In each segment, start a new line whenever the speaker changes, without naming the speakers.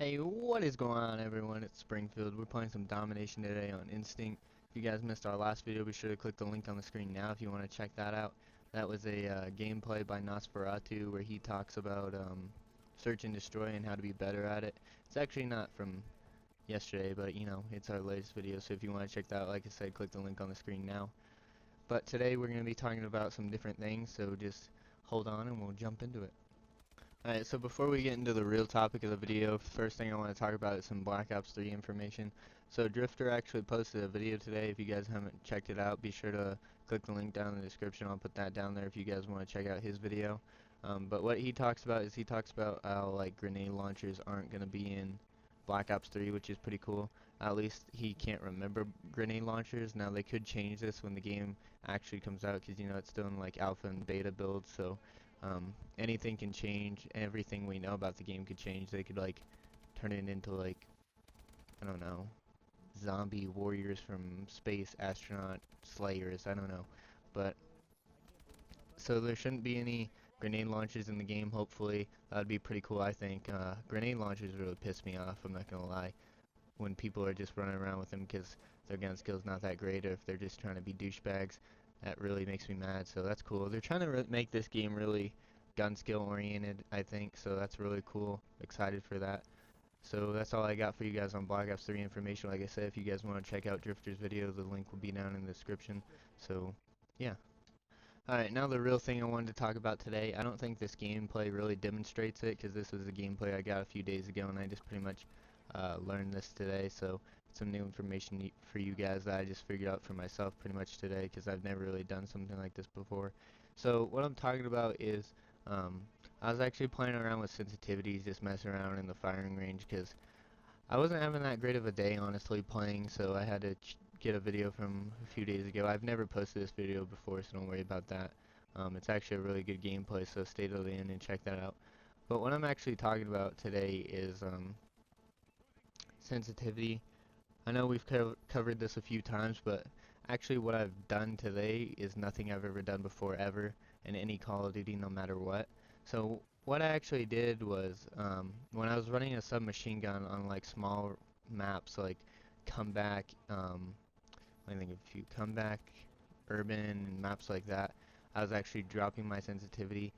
Hey, what is going on, everyone? It's Springfield. We're playing some domination today on Instinct. If you guys missed our last video, be sure to click the link on the screen now if you want to check that out. That was a gameplay by Nosferatu where he talks about search and destroy and how to be better at it. It's actually not from yesterday, but you know, it's our latest video, so if you want to check that out, like I said, click the link on the screen now. But today we're going to be talking about some different things, so just hold on and we'll jump into it. Alright, so before we get into the real topic of the video, first thing I want to talk about is some Black Ops 3 information. So Drifter actually posted a video today. If you guys haven't checked it out, be sure to click the link down in the description. I'll put that down there if you guys want to check out his video. But what he talks about is he talks about how like grenade launchers aren't going to be in Black Ops 3, which is pretty cool. At least he can't remember grenade launchers. Now they could change this when the game actually comes out, because you know it's still in like alpha and beta build, so anything can change. Everything we know about the game could change. They could like turn it into like, I don't know, zombie warriors from space, astronaut slayers, I don't know. But so there shouldn't be any grenade launchers in the game, hopefully. That'd be pretty cool, I think. Grenade launchers really piss me off, I'm not gonna lie, when people are just running around with them because their gun skill's not that great, or if they're just trying to be douchebags. That really makes me mad, so that's cool. They're trying to make this game really gun skill oriented, I think, so that's really cool. Excited for that. So that's all I got for you guys on Black Ops 3 information. Like I said, if you guys want to check out Drifter's video, the link will be down in the description. So, yeah. Alright, now the real thing I wanted to talk about today. I don't think this gameplay really demonstrates it, because this was a gameplay I got a few days ago, and I just pretty much learned this today. So some new information for you guys that I just figured out for myself pretty much today, because I've never really done something like this before. So what I'm talking about is I was actually playing around with sensitivities, just messing around in the firing range, because I wasn't having that great of a day, honestly, playing, so I had to get a video from a few days ago. I've never posted this video before, so don't worry about that. It's actually a really good gameplay, so stay till the end and check that out. But what I'm actually talking about today is sensitivity. I know we've covered this a few times, but actually what I've done today is nothing I've ever done before ever in any Call of Duty, no matter what. So what I actually did was, when I was running a submachine gun on like small maps, like comeback, I think a few comeback, urban, and maps like that, I was actually dropping my sensitivity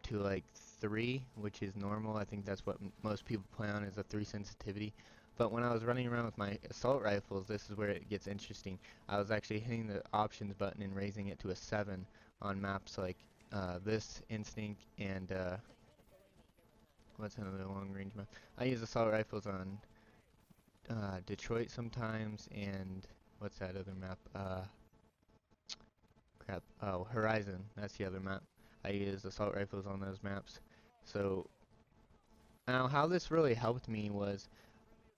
to like 3, which is normal. I think that's what most people play on, is a 3 sensitivity. But when I was running around with my assault rifles, this is where it gets interesting. I was actually hitting the options button and raising it to a 7 on maps like this, Instinct, and what's another long range map? I use assault rifles on Detroit sometimes, and what's that other map? Crap. Oh, Horizon. That's the other map. I use assault rifles on those maps. So now how this really helped me was,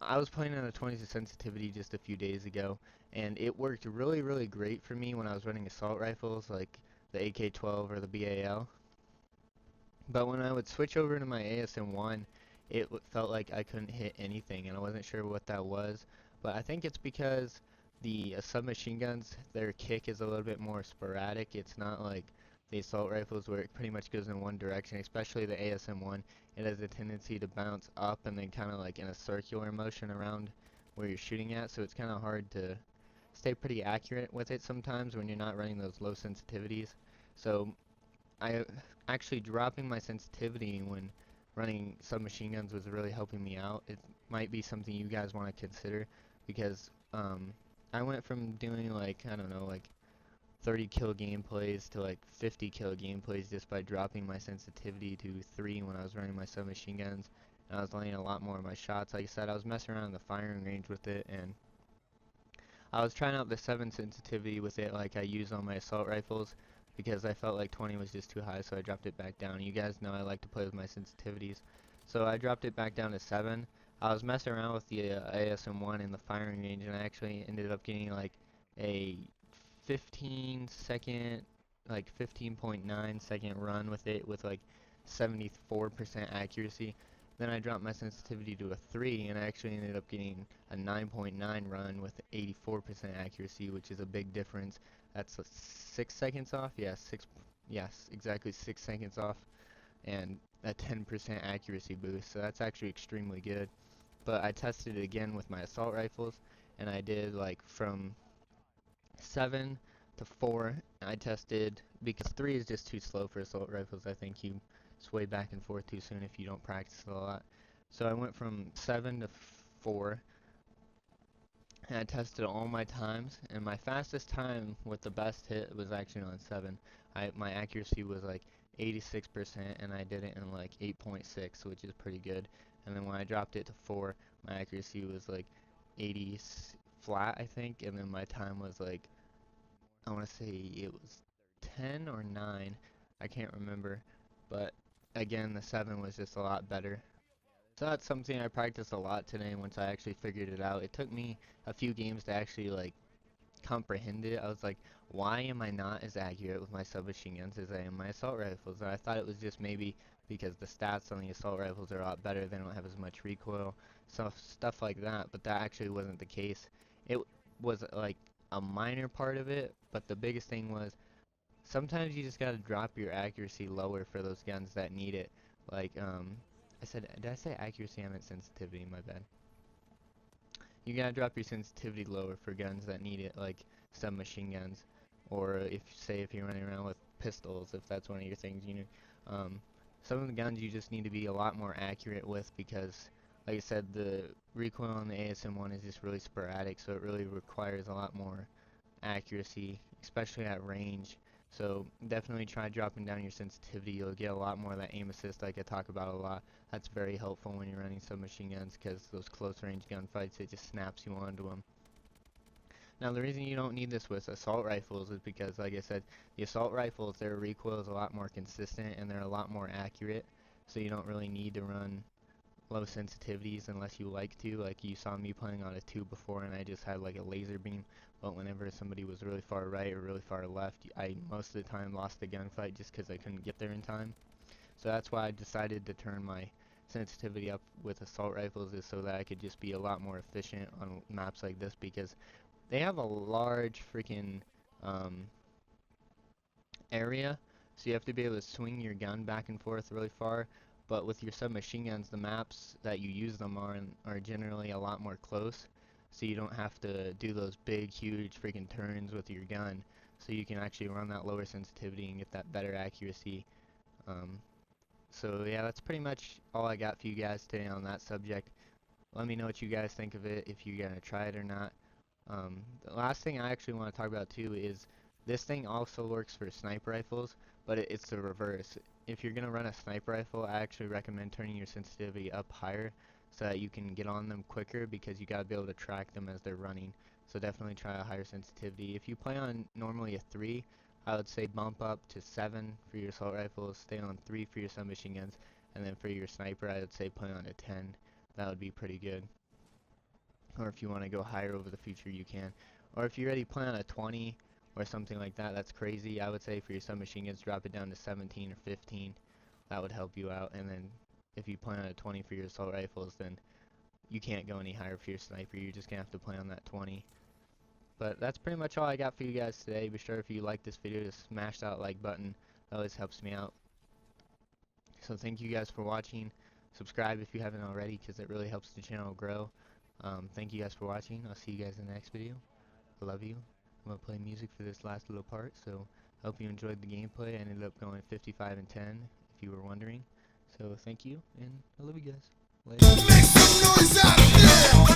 I was playing on a 20 sensitivity just a few days ago, and it worked really, really great for me when I was running assault rifles like the AK-12 or the BAL. But when I would switch over to my ASM-1, it felt like I couldn't hit anything, and I wasn't sure what that was. But I think it's because the submachine guns, their kick is a little bit more sporadic. It's not like the assault rifles where it pretty much goes in one direction, especially the ASM-1. It has a tendency to bounce up and then kind of like in a circular motion around where you're shooting at, so it's kind of hard to stay pretty accurate with it sometimes when you're not running those low sensitivities. So I actually dropping my sensitivity when running submachine guns was really helping me out. It might be something you guys want to consider, because I went from doing like, I don't know, like 30 kill gameplays to like 50 kill gameplays just by dropping my sensitivity to 3 when I was running my submachine guns, and I was landing a lot more of my shots. Like I said, I was messing around in the firing range with it, and I was trying out the 7 sensitivity with it like I use on my assault rifles, because I felt like 20 was just too high, so I dropped it back down. You guys know I like to play with my sensitivities, so I dropped it back down to 7. I was messing around with the ASM-1 in the firing range, and I actually ended up getting like a 15 second, like 15.9 second run with it with like 74% accuracy. Then I dropped my sensitivity to a 3, and I actually ended up getting a 9.9 run with 84% accuracy, which is a big difference. That's 6 seconds off? Yeah, 6, yes, exactly 6 seconds off. and a 10% accuracy boost, so that's actually extremely good. But I tested it again with my assault rifles, and I did like from 7 to 4. I tested because 3 is just too slow for assault rifles. I think you sway back and forth too soon if you don't practice it a lot. So I went from 7 to 4, and I tested all my times, and my fastest time with the best hit was actually on 7. My accuracy was like 86%, and I did it in like 8.6, which is pretty good. And then when I dropped it to 4, my accuracy was like 80 flat, I think, and then my time was like, I want to say it was 10 or 9, I can't remember, but again, the 7 was just a lot better. So that's something I practiced a lot today once I actually figured it out. It took me a few games to actually like comprehend it. I was like, why am I not as accurate with my submachine guns as I am my assault rifles? And I thought it was just maybe because the stats on the assault rifles are a lot better. They don't have as much recoil, stuff like that. But that actually wasn't the case. It was like a minor part of it, but the biggest thing was sometimes you just gotta drop your accuracy lower for those guns that need it. Like, did I say accuracy? I meant sensitivity, my bad. You gotta drop your sensitivity lower for guns that need it, like submachine guns, or if you're running around with pistols, if that's one of your things, some of the guns you just need to be a lot more accurate with because, like I said, the recoil on the ASM-1 is just really sporadic, so it really requires a lot more accuracy, especially at range. So definitely try dropping down your sensitivity. You'll get a lot more of that aim assist like I talk about a lot. That's very helpful when you're running submachine guns because those close range gunfights, it just snaps you onto them. Now the reason you don't need this with assault rifles is because, like I said, the assault rifles, their recoil is a lot more consistent and they're a lot more accurate. So you don't really need to run low sensitivities unless you like to. Like you saw me playing on a 2 before and I just had like a laser beam, but whenever somebody was really far right or really far left, I most of the time lost the gunfight just because I couldn't get there in time. So that's why I decided to turn my sensitivity up with assault rifles, is so that I could just be a lot more efficient on maps like this because they have a large freaking um, area, so you have to be able to swing your gun back and forth really far. But with your submachine guns, the maps that you use them on are generally a lot more close, so you don't have to do those big, huge freaking turns with your gun. So you can actually run that lower sensitivity and get that better accuracy. Um, so yeah, that's pretty much all I got for you guys today on that subject. Let me know what you guys think of it, if you're gonna try it or not. The last thing I actually want to talk about too is this thing also works for sniper rifles, but it's the reverse. If you're gonna run a sniper rifle, I actually recommend turning your sensitivity up higher so that you can get on them quicker because you gotta be able to track them as they're running. So definitely try a higher sensitivity. If you play on normally a 3, I would say bump up to 7 for your assault rifles, stay on 3 for your submachine guns, and then for your sniper, I would say play on a 10. That would be pretty good. Or if you want to go higher over the future, you can. Or if you already plan on a 20 or something like that, that's crazy. I would say for your submachine guns, drop it down to 17 or 15. That would help you out. And then if you plan on a 20 for your assault rifles, then you can't go any higher for your sniper. You're just going to have to plan on that 20. But that's pretty much all I got for you guys today. Be sure if you like this video to smash that like button. That always helps me out. So thank you guys for watching. Subscribe if you haven't already because it really helps the channel grow. Thank you guys for watching. I'll see you guys in the next video. I love you. I'm going to play music for this last little part, so I hope you enjoyed the gameplay. I ended up going 55 and 10, if you were wondering. So thank you, and I love you guys. Later. Make some noise out there!